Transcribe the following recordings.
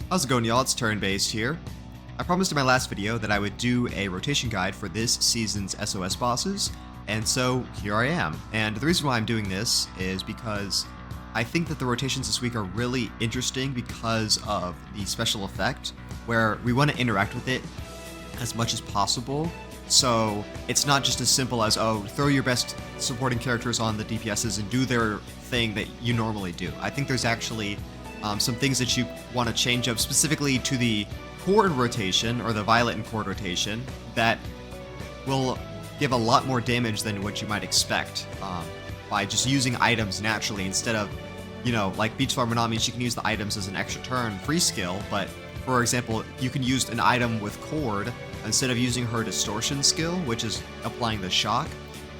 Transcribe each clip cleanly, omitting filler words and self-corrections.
How's it going, y'all? It's turn-based here. I promised in my last video that I would do a rotation guide for this season's SOS bosses, and so here I am. And the reason why I'm doing this is because I think that the rotations this week are really interesting because of the special effect, where we want to interact with it as much as possible. So it's not just as simple as, oh, throw your best supporting characters on the DPSs and do their thing that you normally do. I think there's actually some things that you want to change up specifically to the Chord rotation, or the Violet and Chord rotation, that will give a lot more damage than what you might expect by just using items naturally instead of, you know, like Beachflower Minami, she can use the items as an extra turn free skill, but for example, you can use an item with Chord instead of using her distortion skill, which is applying the shock,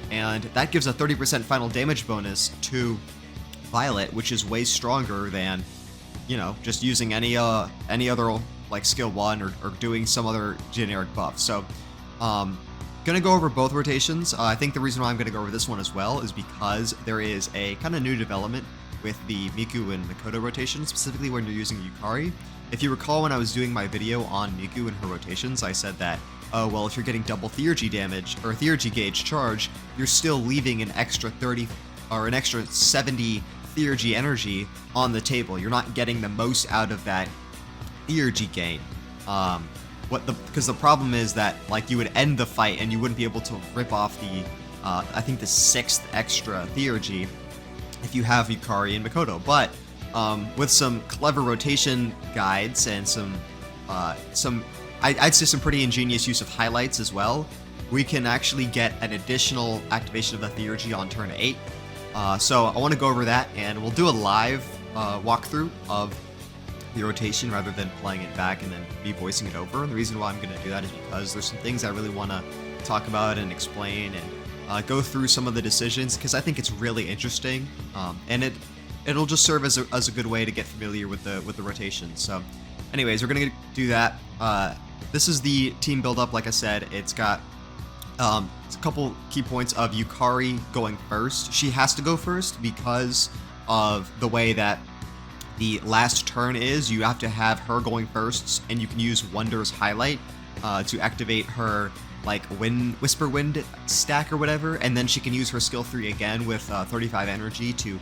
and that gives a 30% final damage bonus to Violet, which is way stronger than, you know, just using any other like skill 1 or doing some other generic buff. So gonna go over both rotations. I think the reason why I'm gonna go over this one as well is because there is a kind of new development with the Miku and Makoto rotation, specifically when you're using Yukari. If you recall, when I was doing my video on Miku and her rotations, I said that, oh, well, if you're getting double theurgy damage, or theurgy gauge charge, you're still leaving an extra 30, or an extra 70 theurgy energy on the table. You're not getting the most out of that theurgy gain. Because the problem is that, like, you would end the fight and you wouldn't be able to rip off the, I think the 6th extra theurgy if you have Yukari and Makoto. But with some clever rotation guides and I'd say some pretty ingenious use of highlights as well, we can actually get an additional activation of the theurgy on turn 8. So I want to go over that, and we'll do a live walkthrough of the rotation rather than playing it back and then me voicing it over. And the reason why I'm going to do that is because there's some things I really want to talk about and explain and go through some of the decisions, because I think it's really interesting, and it'll just serve as a good way to get familiar with the rotation. So anyways, we're going to do that. This is the team build-up. Like I said, it's got a couple key points of Yukari going first. She has to go first because of the way that the last turn is. You have to have her going first, and you can use Wonder's highlight to activate her, like, Whisper Wind stack or whatever, and then she can use her skill 3 again with 35 energy to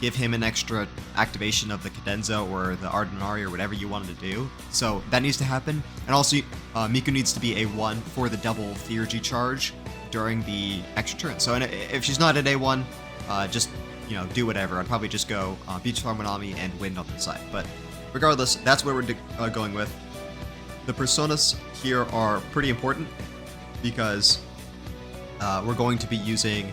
give him an extra activation of the Cadenza or the Ardenari or whatever you wanted to do. So that needs to happen. And also, Miku needs to be A1 for the double theurgy charge during the extra turn. So if she's not at A1, just, you know, do whatever. I'd probably just go Beachflower Minami and Wind on the side. But regardless, that's where we're going with. The personas here are pretty important because we're going to be using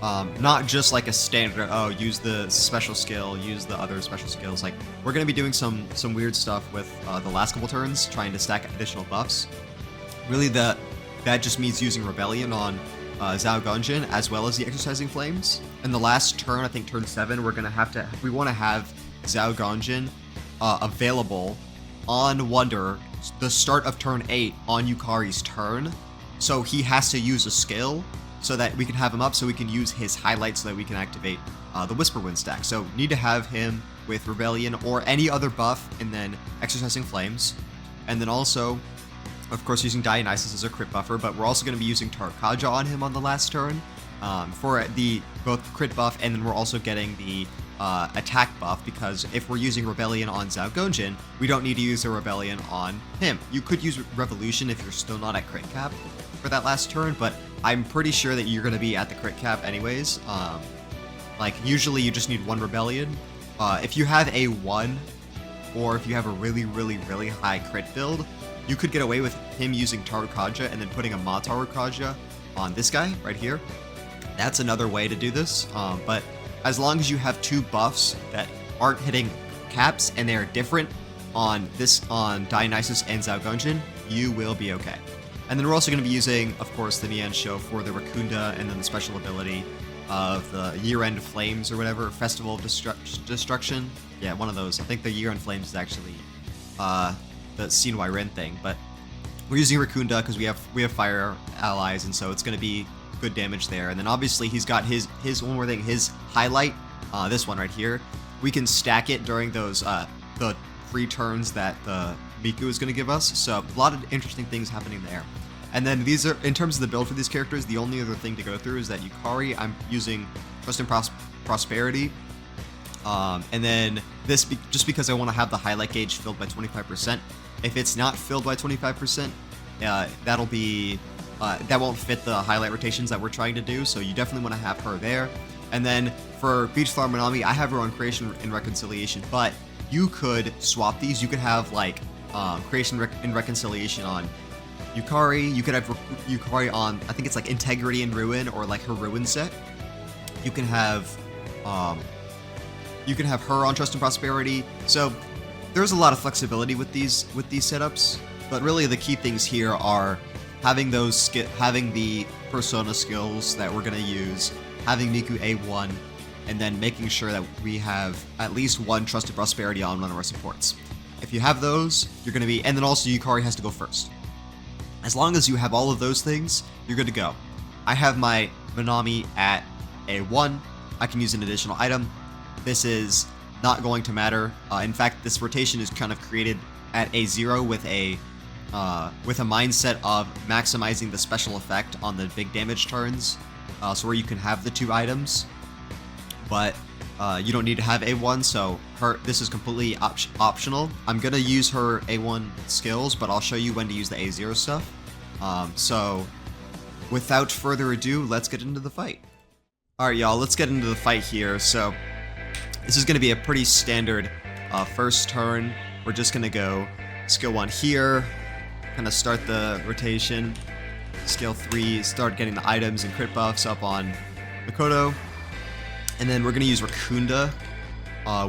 not just like a standard, oh, use the special skill, use the other special skills. Like, we're going to be doing some weird stuff with the last couple turns, trying to stack additional buffs. Really, that just means using Rebellion on Zhao Gunjin as well as the Exercising Flames. And the last turn, I think turn 7, we want to have Zhao Gunjin available on Wonder the start of turn 8 on Yukari's turn. So he has to use a skill so that we can have him up, so we can use his highlight so that we can activate the Whisper Wind stack. So need to have him with Rebellion or any other buff, and then Exercising Flames. And then also, of course, using Dionysus as a crit buffer, but we're also going to be using Tarkaja on him on the last turn for both crit buff, and then we're also getting the attack buff, because if we're using Rebellion on Zhao Gunjin, we don't need to use a Rebellion on him. You could use Revolution if you're still not at crit cap for that last turn, but I'm pretty sure that you're going to be at the crit cap anyways. Like, usually you just need one Rebellion. If you have a 1, or if you have a really, really, really high crit build, you could get away with him using Tarkaja and then putting a Ma Tarkaja on this guy right here. That's another way to do this, but as long as you have 2 buffs that aren't hitting caps and they're different on Dionysus and Zhao Gunjin, you will be okay. And then we're also going to be using, of course, the Nian Show for the Rakunda, and then the special ability of the Year-End Flames or whatever, Festival of Destruction. Yeah, one of those. I think the Year-End Flames is actually the Sinwai Ren thing, but we're using Rakunda because we have fire allies, and so it's going to be good damage there. And then obviously he's got his one more thing, his highlight, this one right here. We can stack it during those the free turns that the Miku is going to give us. So a lot of interesting things happening there. And then these are, in terms of the build for these characters, the only other thing to go through is that Yukari, I'm using Trust and Prosperity. And then this, just because I want to have the highlight gauge filled by 25%. If it's not filled by 25%, that'll be, that won't fit the highlight rotations that we're trying to do. So you definitely want to have her there. And then for Beachflower Minami, I have her on Creation and Reconciliation, but you could swap these. You could have like Creation and Reconciliation on Yukari. You could have Yukari on, I think it's like Integrity and Ruin, or like her Ruin set. You can have her on Trust and Prosperity. So there's a lot of flexibility with these setups, but really the key things here are having the persona skills that we're gonna use, having Miku A1, and then making sure that we have at least one Trust and Prosperity on one of our supports. If you have those, you're gonna be, and then also Yukari has to go first. As long as you have all of those things, you're good to go. I have my Minami at A1. I can use an additional item. This is not going to matter. In fact, this rotation is kind of created at A0 with a mindset of maximizing the special effect on the big damage turns, so where you can have the 2 items, but you don't need to have A1, so this is completely optional. I'm gonna use her A1 skills, but I'll show you when to use the A0 stuff. So without further ado, let's get into the fight. Alright y'all, let's get into the fight here. So this is gonna be a pretty standard first turn. We're just gonna go skill 1 here, kind of start the rotation. Skill 3, start getting the items and crit buffs up on Makoto. And then we're going to use Rakunda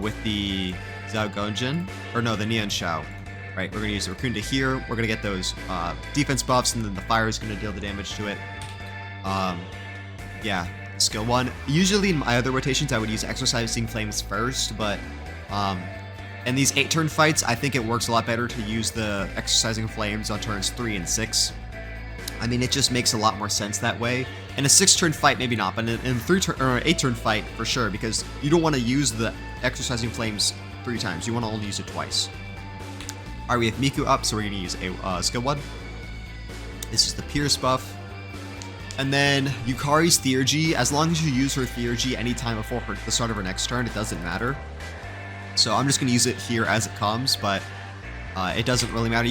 with the Zhao Gonjin, or no, the Neon Shao. Right, we're going to use Rakunda here. We're going to get those defense buffs, and then the fire is going to deal the damage to it. Yeah, skill 1. Usually in my other rotations, I would use Exorcising Flames first, but in these 8-turn fights, I think it works a lot better to use the Exorcising Flames on turns 3 and 6. I mean, it just makes a lot more sense that way. In a 6-turn fight, maybe not, but in a 8-turn fight, for sure, because you don't want to use the Exorcising Flames 3 times. You want to only use it twice. Alright, we have Miku up, so we're going to use a skill 1. This is the Pierce buff. And then Yukari's Theurgy, as long as you use her Theurgy anytime before the start of her next turn, it doesn't matter. So I'm just going to use it here as it comes, but it doesn't really matter.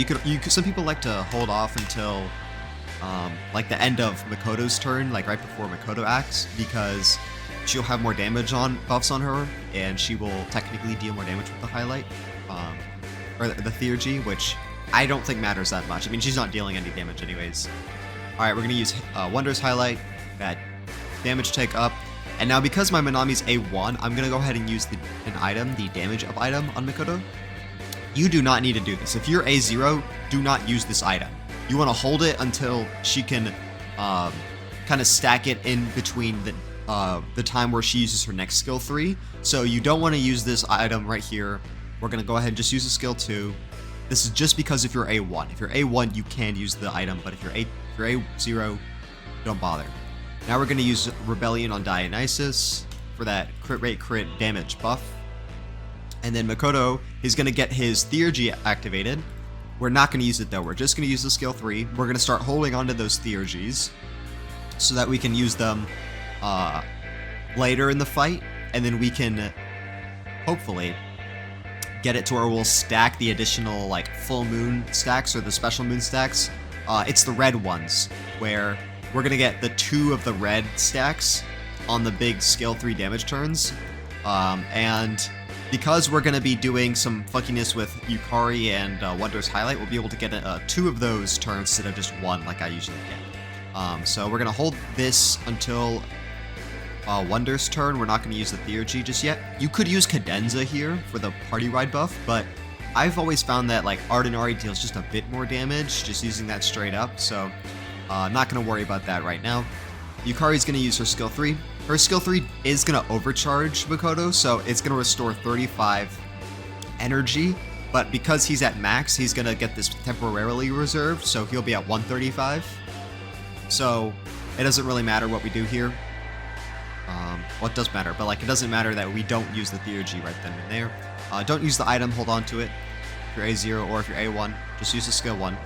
Some people like to hold off until like the end of Makoto's turn, like right before Makoto acts, because she'll have more damage on buffs on her, and she will technically deal more damage with the highlight, or the Theurgy, which I don't think matters that much. I mean, she's not dealing any damage anyways. Alright, we're going to use Wonders Highlight, that damage take up, and now because my Minami's A1, I'm going to go ahead and use an item, the damage up item on Makoto. You do not need to do this. If you're A0, do not use this item. You want to hold it until she can kind of stack it in between the time where she uses her next skill 3. So you don't want to use this item right here. We're going to go ahead and just use the skill 2. This is just because if you're A1. If you're A1, you can use the item, but if you're A0, don't bother. Now we're going to use Rebellion on Dionysus for that crit rate crit damage buff. And then Makoto is going to get his Theurgy activated. We're not going to use it though, we're just going to use the skill 3. We're going to start holding onto those Theurgies so that we can use them later in the fight, and then we can hopefully get it to where we'll stack the additional like full moon stacks or the special moon stacks. It's the red ones, where we're going to get the 2 of the red stacks on the big skill 3 damage turns, and because we're going to be doing some funkiness with Yukari and Wonders Highlight, we'll be able to get 2 of those turns instead of just 1 like I usually get. So we're going to hold this until Wonders turn. We're not going to use the Theurgy just yet. You could use Cadenza here for the Party Ride buff, but I've always found that like Ardenari deals just a bit more damage just using that straight up, so not going to worry about that right now. Yukari's going to use her skill 3. Her skill 3 is going to overcharge Makoto, so it's going to restore 35 energy, but because he's at max, he's going to get this temporarily reserved, so he'll be at 135. So it doesn't really matter what we do here. Well, it does matter, but like it doesn't matter that we don't use the Theurgy right then and there. Don't use the item, hold on to it. If you're A0 or if you're A1, just use the skill 1.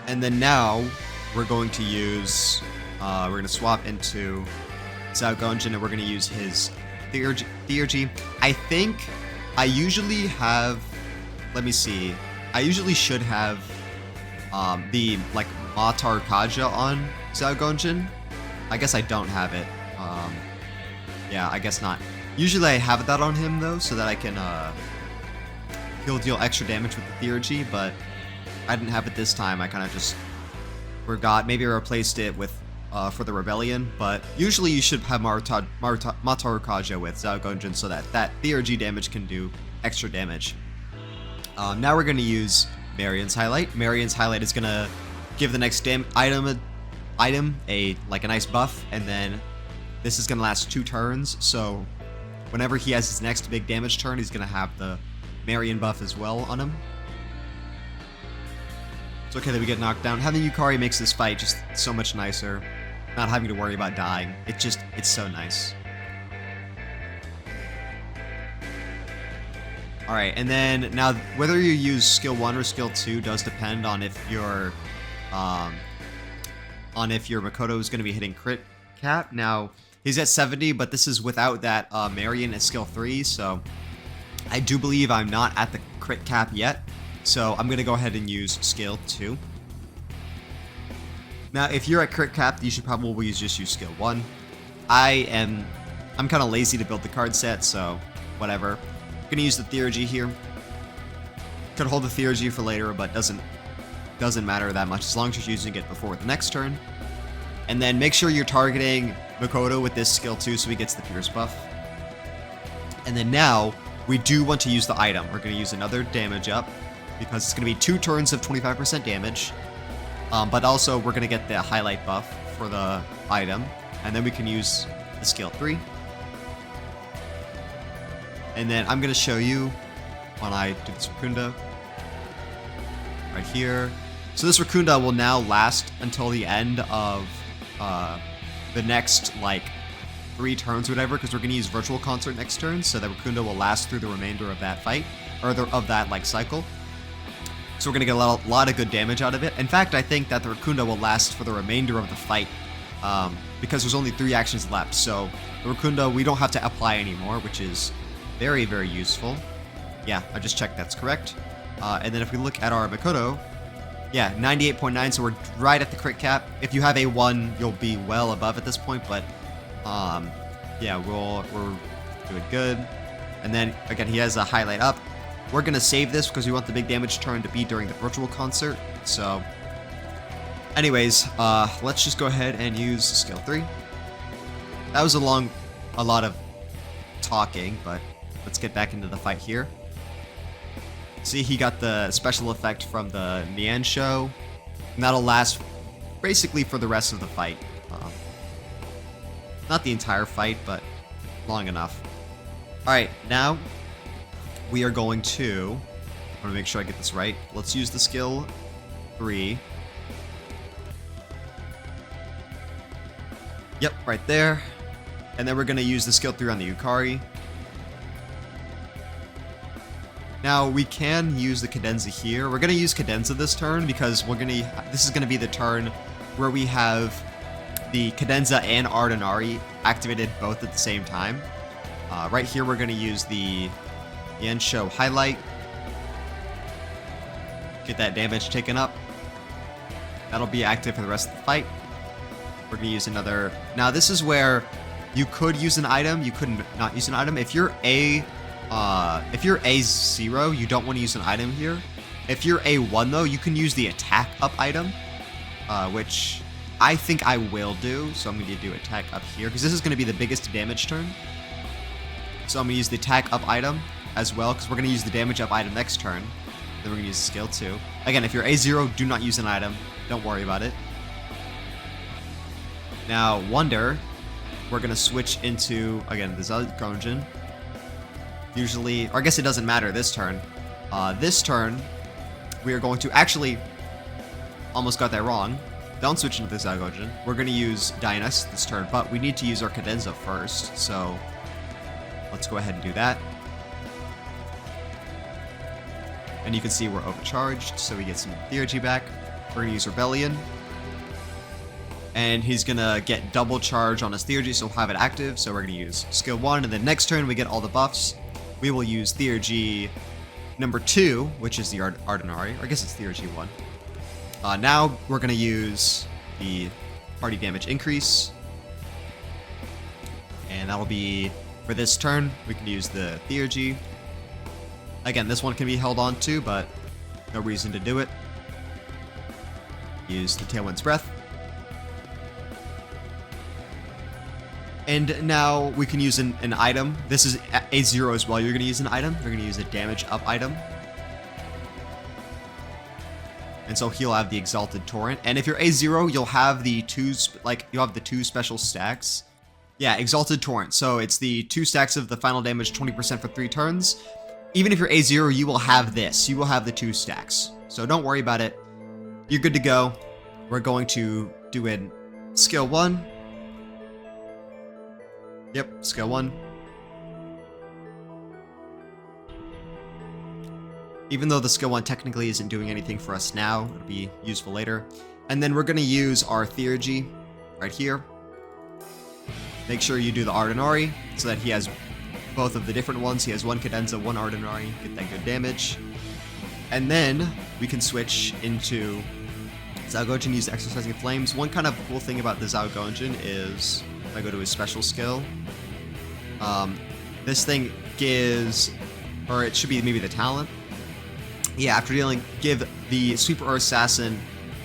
And then now we're going to use, we're going to swap into Gonjin, and we're going to use his Theurgy. I think I usually have, let me see, I usually should have the like Matar Kaja on Gonjin. I guess I don't have it. Yeah, I guess not. Usually I have that on him though, so that I can he'll deal extra damage with the Theurgy, but I didn't have it this time. I kind of just forgot. Maybe I replaced it with for the Rebellion, but usually you should have Matar Kaja with Gonjin so that Theurgy damage can do extra damage. Now we're going to use Marion's Highlight. Marion's Highlight is going to give the next item a nice buff, and then this is going to last 2 turns, so whenever he has his next big damage turn, he's going to have the Marion buff as well on him. It's okay that we get knocked down. Having Yukari makes this fight just so much nicer. Not having to worry about dying. It's so nice. Alright, and then now whether you use skill 1 or skill 2 does depend on if your Makoto is going to be hitting crit cap. Now, he's at 70, but this is without that Marion at skill 3, so I do believe I'm not at the crit cap yet. So I'm going to go ahead and use skill 2. Now, if you're at crit cap, you should probably just use skill 1. I'm kind of lazy to build the card set, so whatever. I'm going to use the Theurgy here. Could hold the Theurgy for later, but doesn't matter that much as long as you're using it before the next turn. And then make sure you're targeting Makoto with this skill 2 so he gets the Pierce buff. And then now, we do want to use the item. We're going to use another damage up, because it's going to be 2 turns of 25% damage. But also, we're going to get the highlight buff for the item. And then we can use the skill 3. And then I'm going to show you when I do this Rakunda. Right here. So this Rakunda will now last until the end of the next, 3 turns or whatever, because we're going to use Virtual Concert next turn, so that Rakunda will last through the remainder of that fight, or of that, cycle. So we're going to get a lot of good damage out of it. In fact, I think that the Rakunda will last for the remainder of the fight, because there's only 3 actions left, so the Rakunda we don't have to apply anymore, which is very, very useful. Yeah, I just checked that's correct. And then if we look at our Makoto, yeah, 98.9, so we're right at the crit cap. If you have a 1, you'll be well above at this point, but yeah, we're doing good. And then, again, he has a highlight up. We're going to save this because we want the big damage turn to be during the Virtual Concert. So, anyways, let's just go ahead and use skill 3. That was a lot of talking, but let's get back into the fight here. See, he got the special effect from the Nian show, and that'll last basically for the rest of the fight. Not the entire fight, but long enough. Alright, now we are going to... I want to make sure I get this right. Let's use the skill 3. Yep, right there. And then we're going to use the skill 3 on the Yukari. Now, we can use the Cadenza here. We're going to use Cadenza this turn because this is going to be the turn where we have the Cadenza and Ardenari activated both at the same time. Right here, we're going to use the Yen Show highlight. Get that damage taken up. That'll be active for the rest of the fight. We're going to use another... Now, this is where you could use an item. You could not use an item. If you're A0, you don't want to use an item here. If you're A1, though, you can use the attack up item, which I think I will do. So I'm going to do attack up here, because this is going to be the biggest damage turn. So I'm going to use the attack up item as well, because we're going to use the damage up item next turn. Then we're going to use skill 2. Again, if you're A0, do not use an item. Don't worry about it. Now, Wonder, we're going to switch into, again, the Gonjin. Usually, or I guess it doesn't matter this turn. This turn, we are going to actually, almost got that wrong. Don't switch into this Gonjin. We're going to use Dynas this turn, but we need to use our Cadenza first, so let's go ahead and do that. And you can see we're overcharged, so we get some theurgy back. We're gonna use Rebellion. And he's gonna get double charge on his theurgy, so we'll have it active. So we're gonna use skill 1, and then next turn we get all the buffs. We will use theurgy number 2, which is the Ardinari, or I guess it's theurgy 1. Now we're gonna use the party damage increase. And that'll be, for this turn, we can use the theurgy. Again, this one can be held on to, but no reason to do it. Use the Tailwind's Breath. And now we can use an item. This is A0 as well. You're going to use an item. You're going to use a damage up item. And so he'll have the Exalted Torrent. And if you're A0, you'll have the you'll have the 2 special stacks. Yeah, Exalted Torrent. So it's the 2 stacks of the final damage, 20% for 3 turns. Even if you're A0, you will have this. You will have the 2 stacks. So don't worry about it. You're good to go. We're going to do in skill 1. Yep, skill 1. Even though the skill 1 technically isn't doing anything for us now, it'll be useful later. And then we're going to use our theurgy right here. Make sure you do the Ardinari so that he has both of the different ones. He has 1 cadenza, 1 Ardinari, get that good damage. And then we can switch into Zyugoujin, use Exercising Flames. One kind of cool thing about the Zyugoujin is, if I go to his special skill, this thing gives, or it should be maybe the talent. Yeah, after dealing, give the Sweeper or Assassin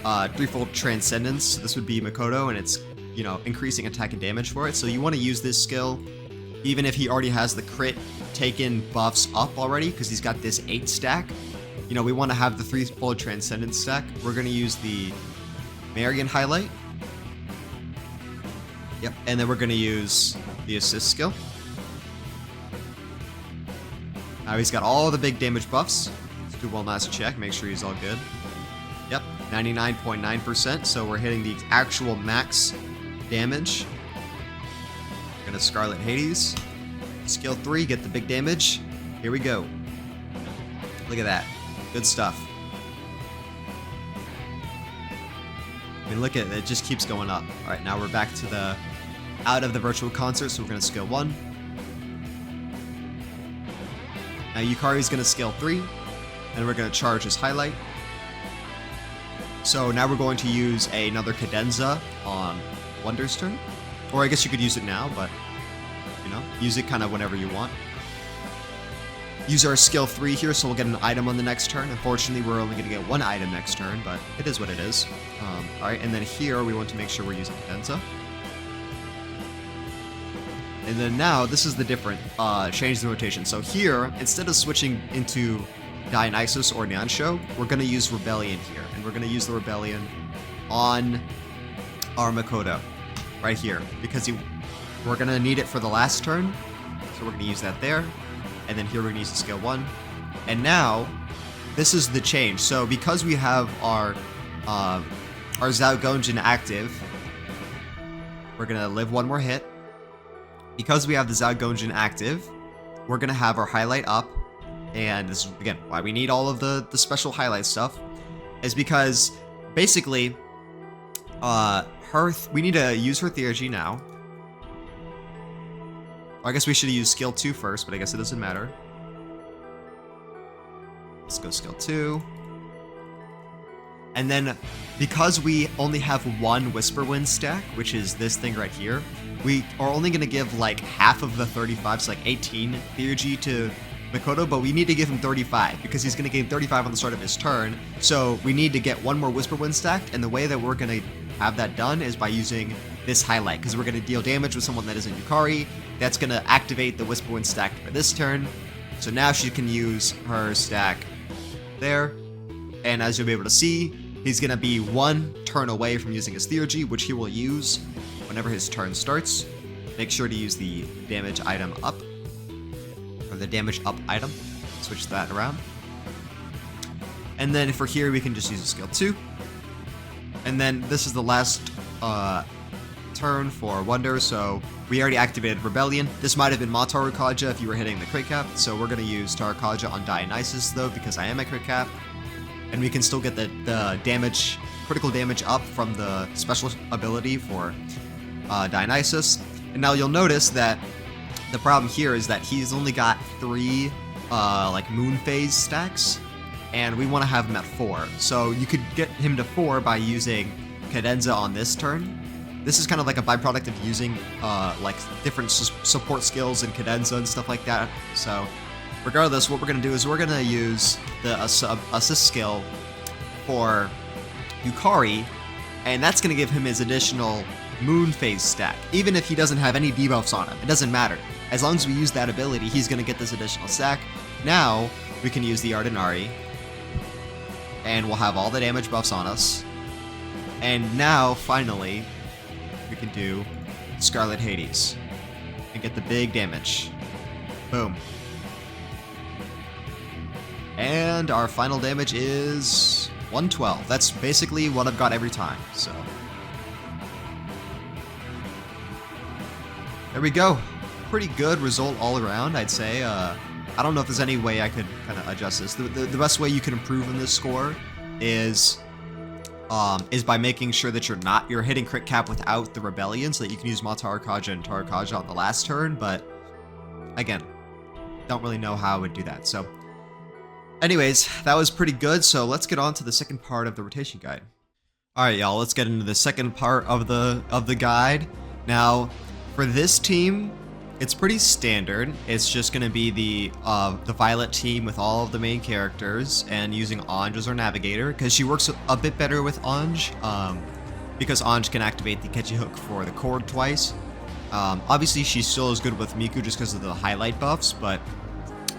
3-fold Transcendence. This would be Makoto, and it's, you know, increasing attack and damage for it. So you want to use this skill, even if he already has the crit taken buffs up already, because he's got this 8 stack. You know, we want to have the 3-fold Transcendence stack. We're going to use the Marion highlight. Yep, and then we're going to use the assist skill. Now he's got all the big damage buffs. Let's do one last check, make sure he's all good. Yep, 99.9%, so we're hitting the actual max damage. We're going to Scarlet Hades. Skill 3, get the big damage. Here we go. Look at that. Good stuff. I mean, look at it. It just keeps going up. All right, now we're back to the out of the virtual concert, so we're going to skill 1. Now Yukari's going to skill 3, and we're going to charge his highlight. So now we're going to use another cadenza on Wonder's turn. Or I guess you could use it now, but, you know, use it kind of whenever you want. Use our skill 3 here, so we'll get an item on the next turn. Unfortunately, we're only going to get 1 item next turn, but it is what it is. Alright, and then here we want to make sure we're using cadenza. And then now, this is the different change the rotation. So here, instead of switching into Dionysus or Nyansho, we're going to use Rebellion here. And we're going to use the Rebellion on our Makoto, right here. Because we're going to need it for the last turn, so we're going to use that there. And then here we're going to use the skill 1. And now, this is the change. So because we have our Zyugoujin active, we're going to live 1 more hit. Because we have the Zyugoujin active, we're going to have our highlight up. And this is, again, why we need all of the special highlight stuff. Is because, basically, we need to use her theurgy now. I guess we should use skill 2 first, but I guess it doesn't matter. Let's go skill 2. And then, because we only have 1 Whisperwind stack, which is this thing right here, we are only going to give like half of the 35, so like 18 theurgy to Makoto, but we need to give him 35, because he's going to gain 35 on the start of his turn, so we need to get 1 more Whisperwind stacked, and the way that we're going to have that done is by using this highlight, because we're going to deal damage with someone that isn't Yukari. That's going to activate the Whisperwind stack for this turn. So now she can use her stack there. And as you'll be able to see, he's going to be 1 turn away from using his theurgy, which he will use whenever his turn starts. Make sure to use the damage item up, or the damage up item. Switch that around. And then for here, we can just use a skill 2. And then this is the last turn turn for Wonder, so we already activated Rebellion. This might have been my Tarakaja if you were hitting the crit cap, so we're going to use Tarakaja on Dionysus though, because I am at crit cap. And we can still get the damage, critical damage up from the special ability for Dionysus. And now you'll notice that the problem here is that he's only got 3 like moon phase stacks, and we want to have him at 4. So you could get him to 4 by using Cadenza on this turn. This is kind of like a byproduct of using like different support skills and Cadenza and stuff like that. So regardless, what we're going to do is we're going to use the assist skill for Yukari, and that's going to give him his additional moon phase stack. Even if he doesn't have any debuffs on him, it doesn't matter. As long as we use that ability, he's going to get this additional stack. Now, we can use the Ardinari, and we'll have all the damage buffs on us. And now, finally, we can do Scarlet Hades and get the big damage. Boom. And our final damage is 112. That's basically what I've got every time, so. There we go. Pretty good result all around, I'd say. I don't know if there's any way I could kind of adjust this. The best way you can improve on this score is by making sure that you're hitting crit cap without the Rebellion, so that you can use Tarakaja and Tarakaja on the last turn, but again, don't really know how I would do that, so. Anyways, that was pretty good, so let's get on to the second part of the rotation guide. Alright y'all, let's get into the second part of the guide. Now, for this team, it's pretty standard. It's just going to be the Violet team with all of the main characters, and using Anj as our navigator, because she works a bit better with Anj, because Anj can activate the catchy hook for the Chord twice. Obviously, she still is good with Miku just because of the highlight buffs, but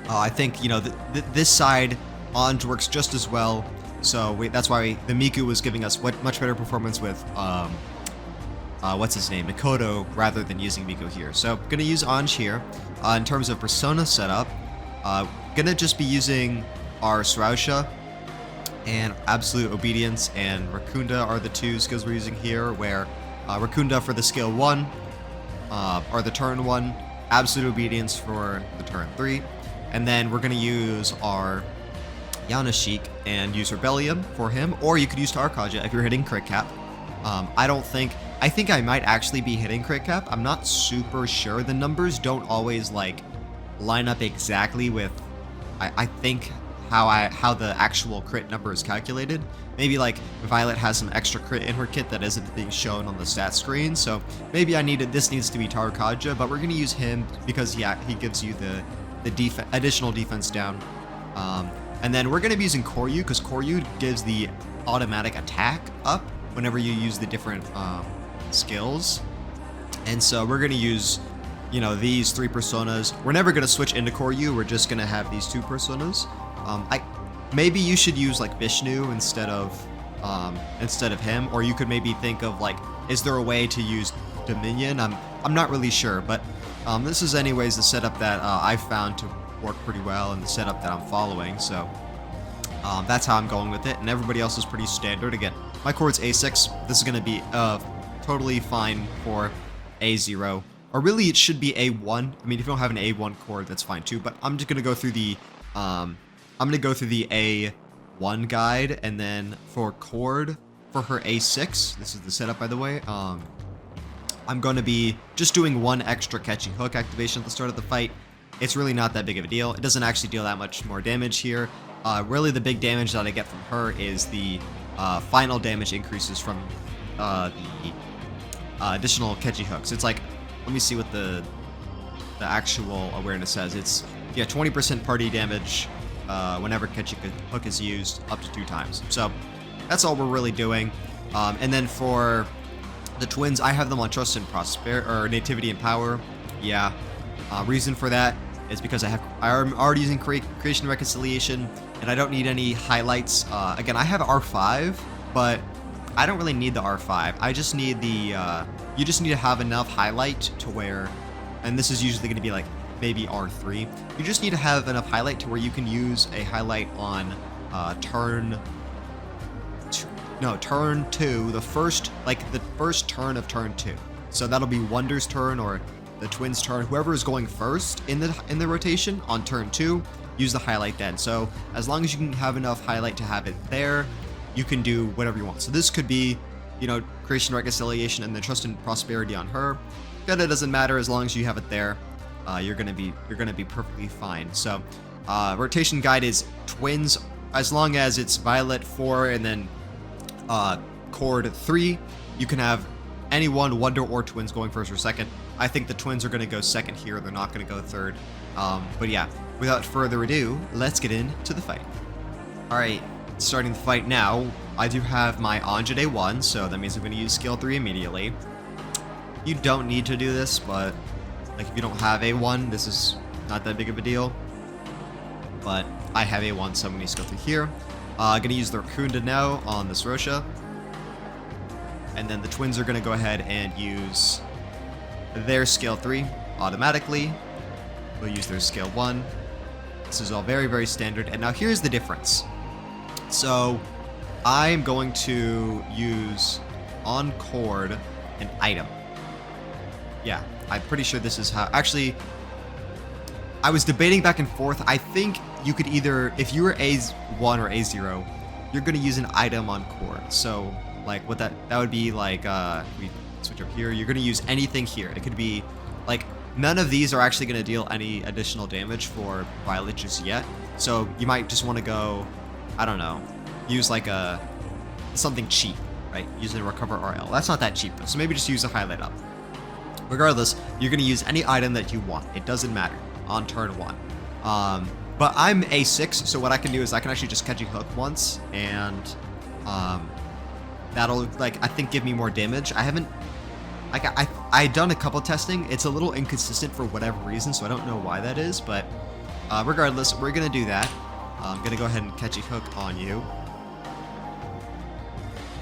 I think, you know, this side, Anj works just as well, so that's why the Miku was giving us much better performance with, what's his name, Makoto, rather than using Miku here. So, gonna use Anj here. In terms of persona setup, gonna just be using our Srausha and Absolute Obedience and Rakunda are the 2 skills we're using here, where Rakunda for the skill 1, or the turn 1, Absolute Obedience for the turn 3. And then we're going to use our Yanashik and use Rebellion for him, or you could use Tarakaja if you're hitting crit cap. I think I might actually be hitting crit cap. I'm not super sure. The numbers don't always like line up exactly with, I think, how the actual crit number is calculated. Maybe like Violet has some extra crit in her kit that isn't being shown on the stat screen, so maybe this needs to be Tarakaja, but we're going to use him because he gives you the additional defense down. And then we're going to be using Koryu, because Koryu gives the automatic attack up whenever you use the different skills. And so we're going to use, you know, these 3 personas. We're never going to switch into Koryu, we're just going to have these 2 personas. Maybe you should use like Vishnu instead of him, or you could maybe think of like, is there a way to use Dominion? I'm not really sure, but this is anyways the setup that I found to work pretty well, and the setup that I'm following, so that's how I'm going with it, and everybody else is pretty standard. Again, my chord's A6, this is going to be totally fine for A0, or really it should be A1. I mean, if you don't have an A1 chord, that's fine too, but I'm just going to go through the A1 guide, and then for Chord, for her A6, this is the setup by the way, I'm going to be just doing 1 extra catchy hook activation at the start of the fight. It's really not that big of a deal. It doesn't actually deal that much more damage here. Really the big damage that I get from her is the final damage increases from the additional catchy hooks. It's like, let me see what the actual awareness says. It's, yeah, 20% party damage whenever catchy hook is used, up to 2 times. So that's all we're really doing. And then for the twins, I have them on Trust and Nativity and Power. Yeah. Reason for that is because I'm already using Creation and Reconciliation, and I don't need any highlights. Again, I have R5, but I don't really need the R5. I just need the, you just need to have enough highlight to where, and this is usually going to be like maybe R3. You just need to have enough highlight to where you can use a highlight on turn 2, the first turn of turn 2. So that'll be Wonder's turn or the twins' turn. Whoever is going first in the rotation on turn 2, use the highlight then. So as long as you can have enough highlight to have it there, you can do whatever you want. So this could be, you know, creation, reconciliation, and then trust and prosperity on her. But it doesn't matter as long as you have it there. You're gonna be perfectly fine. So rotation guide is twins as long as it's Violet 4 and then Chord 3. You can have anyone, Wonder or twins, going first or second. I think the twins are gonna go second here. They're not gonna go third. But yeah, without further ado, let's get into the fight. All right. Starting the fight now, I do have my Anjade A1, so that means I'm going to use skill 3 immediately. You don't need to do this, but like if you don't have A1, this is not that big of a deal. But I have A1, so I'm going to use skill 3 here. I'm going to use the Rakunda now on this Rosha. And then the twins are going to go ahead and use their skill 3 automatically. We'll use their skill 1. This is all very, very standard. And now here's the difference. So I'm going to use on Chord an item. Yeah, I'm pretty sure this is how. Actually, I was debating back and forth. I think you could either, if you were A1 or A0, you're going to use an item on Chord. So like what that would be like, we switch up here. You're going to use anything here. It could be like none of these are actually going to deal any additional damage for Violet just yet. So you might just want to go, I don't know, use like something cheap, right? Using a recover RL. That's not that cheap though, so maybe just use a highlight up. Regardless, you're gonna use any item that you want. It doesn't matter on turn 1. But I'm A6, so what I can do is I can actually just catch a hook once, and that'll like I think give me more damage. I haven't like I done a couple testing. It's a little inconsistent for whatever reason, so I don't know why that is, but regardless, we're gonna do that. I'm gonna go ahead and catch a hook on you,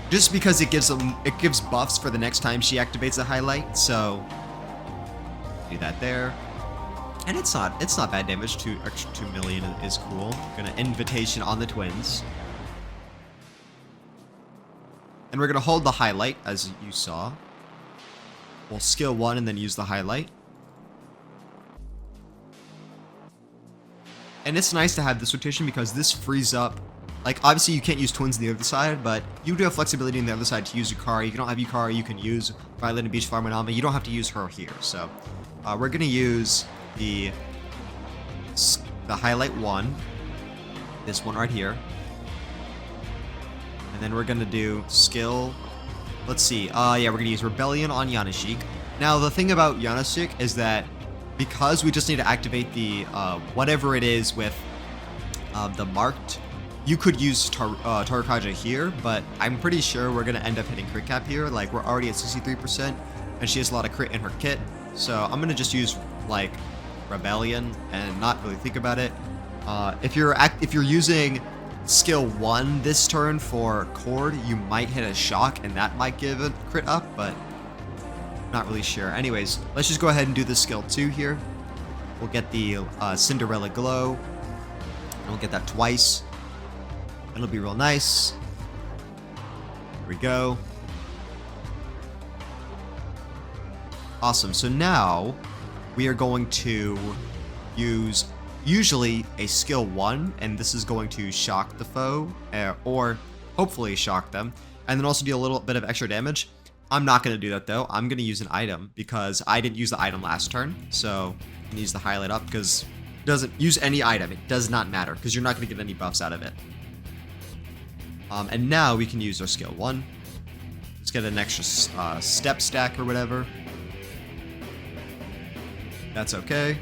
just because it gives buffs for the next time she activates a highlight. So do that there, and it's not bad damage. Extra 2 million is cool. Gonna invitation on the twins, and we're gonna hold the highlight as you saw. We'll skill 1 and then use the highlight. And it's nice to have this rotation because this frees up, like obviously you can't use twins on the other side, but you do have flexibility on the other side to use Yukari. If you don't have Yukari, you can use Violet and Beachflower Minami. You don't have to use her here. So we're gonna use the highlight 1, this one right here, and then we're gonna do skill. Let's see. Yeah, we're gonna use Rebellion on Yanashik. Now the thing about Yanashik is that, because we just need to activate the whatever it is with the marked, you could use Tarukaja here, but I'm pretty sure we're going to end up hitting crit cap here. Like, we're already at 63%, and she has a lot of crit in her kit, so I'm going to just use, like, Rebellion and not really think about it. If you're using skill 1 this turn for Chord, you might hit a shock, and that might give a crit up, but not really sure. Anyways, let's just go ahead and do the skill 2 here. We'll get the Cinderella Glow, and we'll get that twice. It'll be real nice. Here we go. Awesome. So now we are going to use usually a skill 1, and this is going to shock the foe, or hopefully shock them, and then also deal a little bit of extra damage. I'm not going to do that though. I'm going to use an item because I didn't use the item last turn. So I'm going to use the highlight up because it doesn't use any item. It does not matter because you're not going to get any buffs out of it. And now we can use our skill 1. Let's get an extra step stack or whatever. That's okay.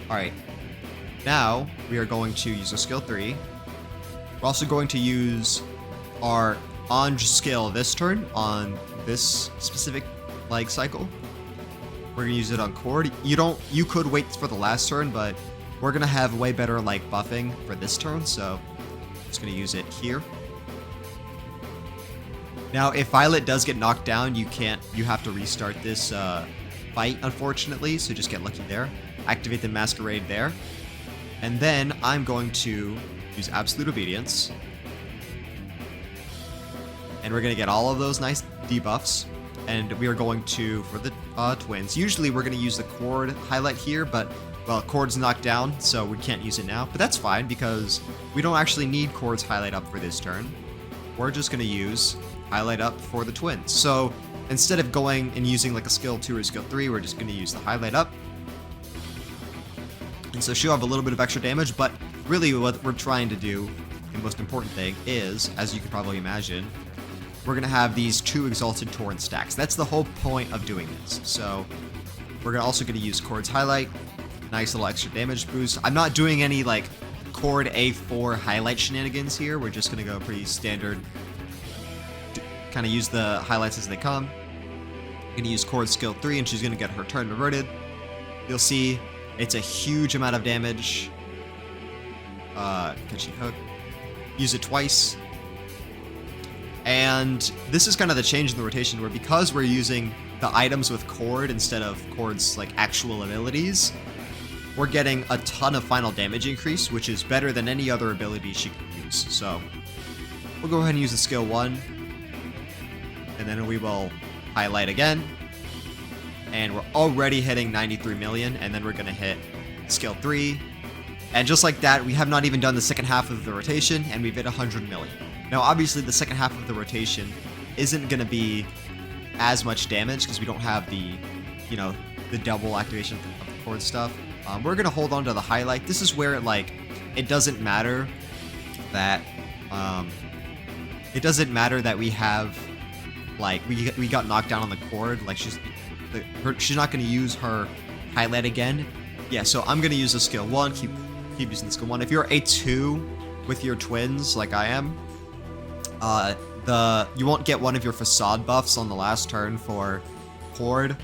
Alright. Now we are going to use our skill 3. We're also going to use our Anj skill this turn on this specific like cycle. We're gonna use it on Chord. You could wait for the last turn, but we're gonna have way better like buffing for this turn, so I'm just gonna use it here. Now, if Violet does get knocked down, you have to restart this fight, unfortunately, so just get lucky there. Activate the Masquerade there. And then I'm going to use Absolute Obedience. and we're gonna get all of those nice debuffs. And we are going to, for the twins, usually we're gonna use the Chord highlight here, but well, Chord's knocked down, so we can't use it now. But that's fine because we don't actually need Chord's highlight up for this turn. We're just gonna use highlight up for the twins. So instead of going and using like a skill 2 or skill 3, we're just gonna use the highlight up. And so she'll have a little bit of extra damage, but really what we're trying to do, the most important thing is, as you can probably imagine, we're going to have these 2 Exalted Torrent stacks. That's the whole point of doing this. So we're also going to use Chord's highlight, nice little extra damage boost. I'm not doing any like Chord A4 highlight shenanigans here. We're just going to go pretty standard, kind of use the highlights as they come. I'm going to use Chord's skill 3 and she's going to get her turn reverted. You'll see it's a huge amount of damage. Can she hook? Use it twice. And this is kind of the change in the rotation where because we're using the items with Chord instead of Chord's like actual abilities, we're getting a ton of final damage increase, which is better than any other ability she can use. So we'll go ahead and use the skill 1. And then we will highlight again. And we're already hitting 93 million. And then we're going to hit skill 3. And just like that, we have not even done the second half of the rotation, and we've hit 100 million. Now, obviously, the second half of the rotation isn't going to be as much damage because we don't have the, you know, the double activation of the Chord stuff. We're going to hold on to the highlight. This is where, like, it doesn't matter that, we have, like, we got knocked down on the Chord. Like, she's not going to use her highlight again. Yeah, so I'm going to use the skill 1, keep using the skill 1. If you're a 2 with your twins, like I am, you won't get one of your facade buffs on the last turn for Chord.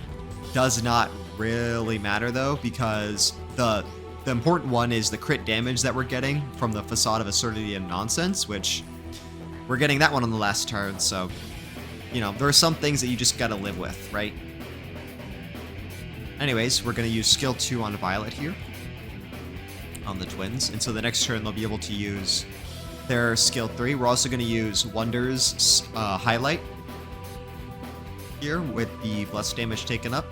Does not really matter though, because the important one is the crit damage that we're getting from the facade of absurdity and nonsense, which we're getting that one on the last turn. So, you know, there are some things that you just gotta live with, right? Anyways, we're gonna use skill 2 on Violet here on the twins, and so the next turn they'll be able to use their skill 3. We're also going to use Wonder's highlight here with the blessed damage taken up.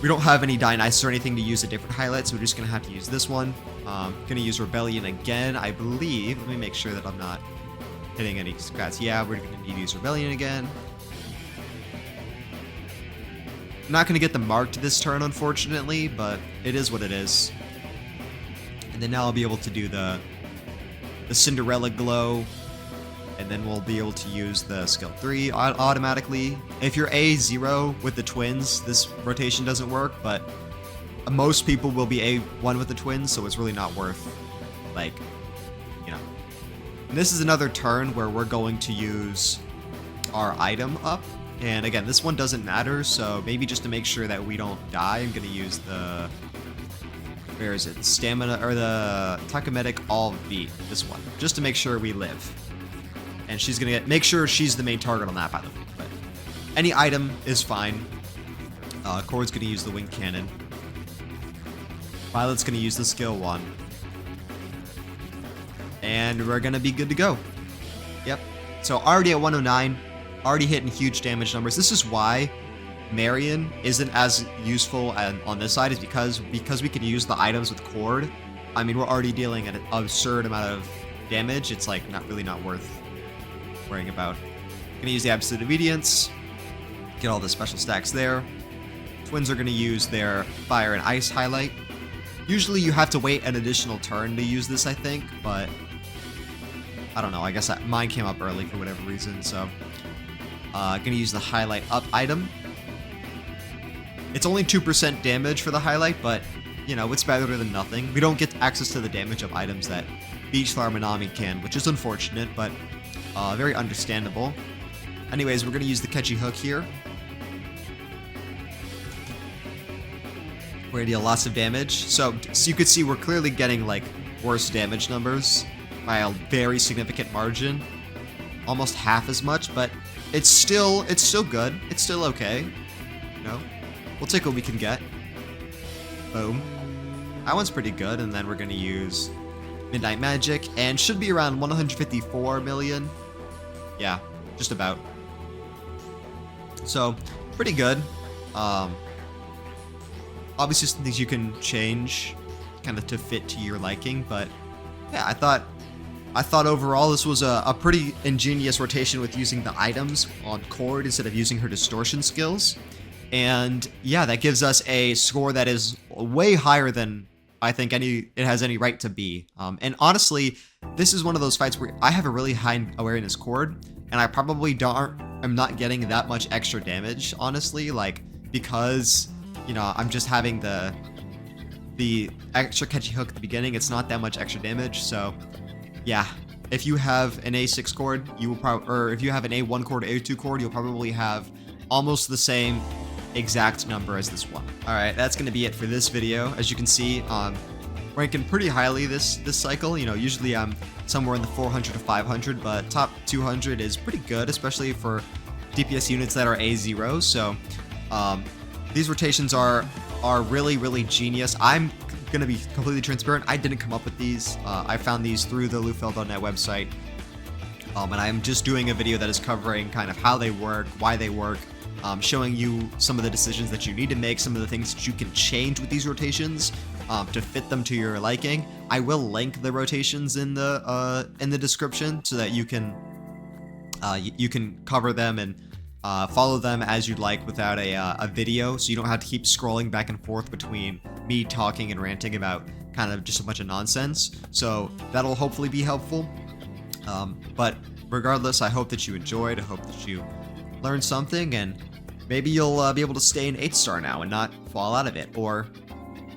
We don't have any Dionysus or anything to use a different highlight, so we're just going to have to use this one. Going to use Rebellion again, I believe. Let me make sure that I'm not hitting any scats. Yeah, we're going to need to use Rebellion again. I'm not going to get the marked this turn, unfortunately, but it is what it is. And then now I'll be able to do the Cinderella Glow, and then we'll be able to use the skill 3 automatically. If you're A0 with the twins, this rotation doesn't work, but most people will be A1 with the twins, so it's really not worth, like, you know. And this is another turn where we're going to use our item up. And again, this one doesn't matter, so maybe just to make sure that we don't die, I'm going to use the... Where is it? Stamina, or the Takamedic All V, this one. Just to make sure we live. And she's going to make sure she's the main target on that, by the way. But any item is fine. Chord's going to use the Wing Cannon. Violet's going to use the skill 1. And we're going to be good to go. Yep. So already at 109. Already hitting huge damage numbers. This is why Marion isn't as useful on this side, is because we can use the items with Chord. I mean, we're already dealing an absurd amount of damage. It's like not worth worrying about. Gonna use the Absolute Obedience, get all the special stacks there. Twins are gonna use their Fire and Ice highlight. Usually you have to wait an additional turn to use this, I think, but I don't know. I guess mine came up early for whatever reason, so. Gonna use the highlight up item. It's only 2% damage for the highlight, but, you know, it's better than nothing. We don't get access to the damage of items that Beachflower Minami can, which is unfortunate, but very understandable. Anyways, we're gonna use the catchy hook here. We're gonna deal lots of damage. So you could see we're clearly getting, like, worse damage numbers by a very significant margin. Almost half as much, but it's still good. It's still okay. You know? We'll take what we can get. Boom. That one's pretty good, and then we're gonna use Midnight Magic, and should be around 154 million. Yeah, just about. So, pretty good. Obviously some things you can change kind of to fit to your liking, but yeah, I thought overall this was a pretty ingenious rotation with using the items on Chord instead of using her distortion skills. And yeah, that gives us a score that is way higher than I think it has any right to be. And honestly, this is one of those fights where I have a really high awareness Chord, and I probably I'm not getting that much extra damage, honestly, like, because, you know, I'm just having the extra catchy hook at the beginning. It's not that much extra damage, so yeah. If you have an A6 chord, you will probably, or if you have an A1 chord, A2 chord, you'll probably have almost the same exact number as this one. Alright, that's going to be it for this video. As you can see, ranking pretty highly this cycle. You know, usually I'm somewhere in the 400 to 500, but top 200 is pretty good, especially for DPS units that are A0. So these rotations are really, really genius. I'm going to be completely transparent. I didn't come up with these. I found these through the Lufel.net website. And I'm just doing a video that is covering kind of how they work, why they work, showing you some of the decisions that you need to make, some of the things that you can change with these rotations to fit them to your liking. I will link the rotations in the description so that you can cover them and follow them as you'd like without a video, so you don't have to keep scrolling back and forth between me talking and ranting about kind of just a bunch of nonsense. So that'll hopefully be helpful. But regardless, I hope that you enjoyed. I hope that you learned something, and maybe you'll be able to stay in 8-star now and not fall out of it. Or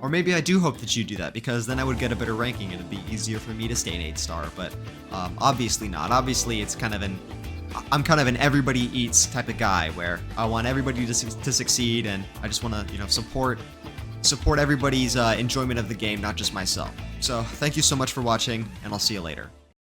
maybe I do hope that you do that, because then I would get a better ranking and it'd be easier for me to stay in 8-star. But obviously not. Obviously, it's kind of I'm kind of an everybody eats type of guy, where I want everybody to succeed, and I just want to, you know, support everybody's enjoyment of the game, not just myself. So thank you so much for watching, and I'll see you later.